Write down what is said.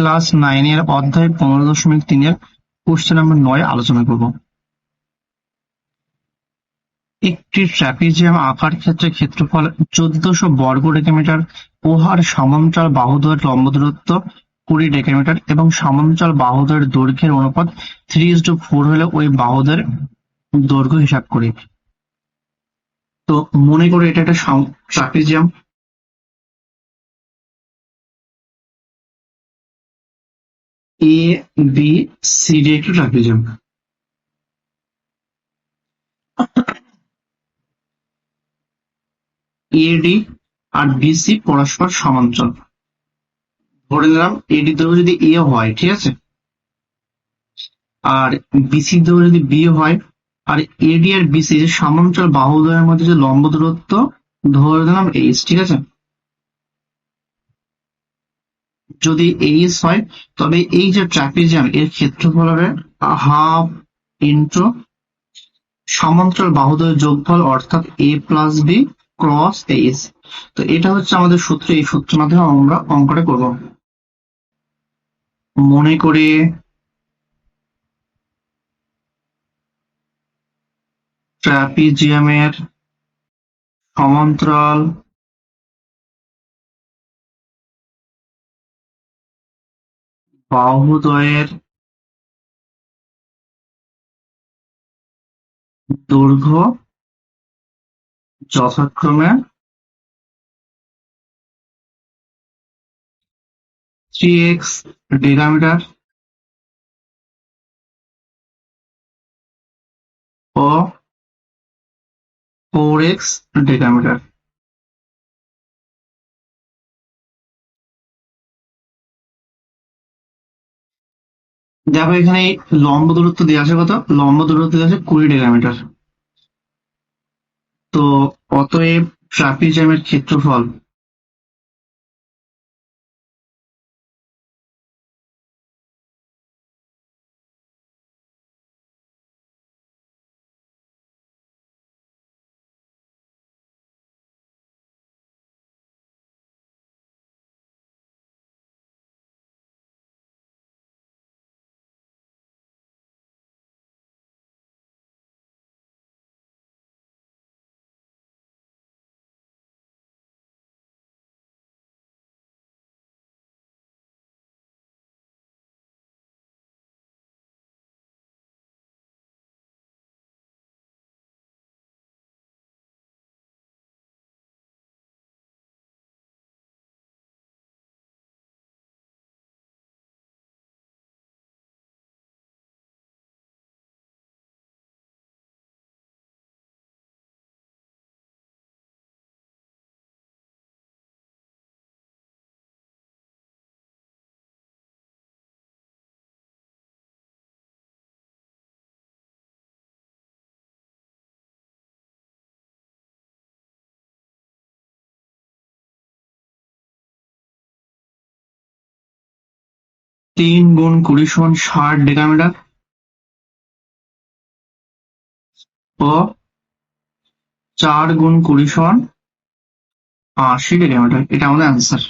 Class 9 এর অধ্যায় 15.3 question number 9 আলোচনা করব। একটি ট্রাপিজিয়াম আঁকার ক্ষেত্রে ক্ষেত্রফল 1400 বর্গ ডেকামিটার, উহার সমান্তরাল বাহুদ্বয়ের লম্ব দূরত্ব 20 ডেকামিটার এবং সমান্তরাল বাহুদ্বয়ের দৈর্ঘ্যের অনুপাত 3:4 হলে ওই বাহুদ্বয়ের দৈর্ঘ্য হিসাব করি। তো মনে করে এটা একটা trapezium. A B C D একটি ট্রাপিজিয়াম। এডি আর বিসি পরস্পর সমান্তরাল। ধরে নিলাম এডি দৈর্ঘ্য যদি এ হয়, ঠিক আছে, আর বিসি দৈর্ঘ্য যদি বি হয়, আর এডি আর বিসি যে সমান্তরাল বাহুদ্বয়ের মধ্যে যে লম্ব দূরত্ব ধরে নিলাম এইচ, ঠিক আছে। যদি এইচ হয় তবে এই যে ট্রাপিজিয়াম এর ক্ষেত্রফল হবে হাফ ইন্টু সমান্তরাল বাহুদ্বয়ের যোগফল, অর্থাৎ এ প্লাস বি ক্রস এইচ। তো এটা হচ্ছে আমাদের সূত্র। এই সূত্রের মাধ্যমে আমরা অঙ্কটা করব। মনে করে ট্রাপিজিয়ামের সমান্তরাল বাহুদ্বয়ের দৈর্ঘ্য যথাক্রমে 3x ডেকামিটার ও 4x ডেকামিটার। দেখো এখানে লম্ব দূরত্ব দেওয়া আছে কত? লম্ব দূরত্ব দেওয়া আছে 20 ডেকামিটার। তো অতএব ট্রাপিজিয়ামের ক্ষেত্রফল তিন গুণ 20 সমান 60 ডেকামিটার ও 4 গুণ 20 সমান 80 ডেকামিটার। এটা আমাদের অ্যান্সার।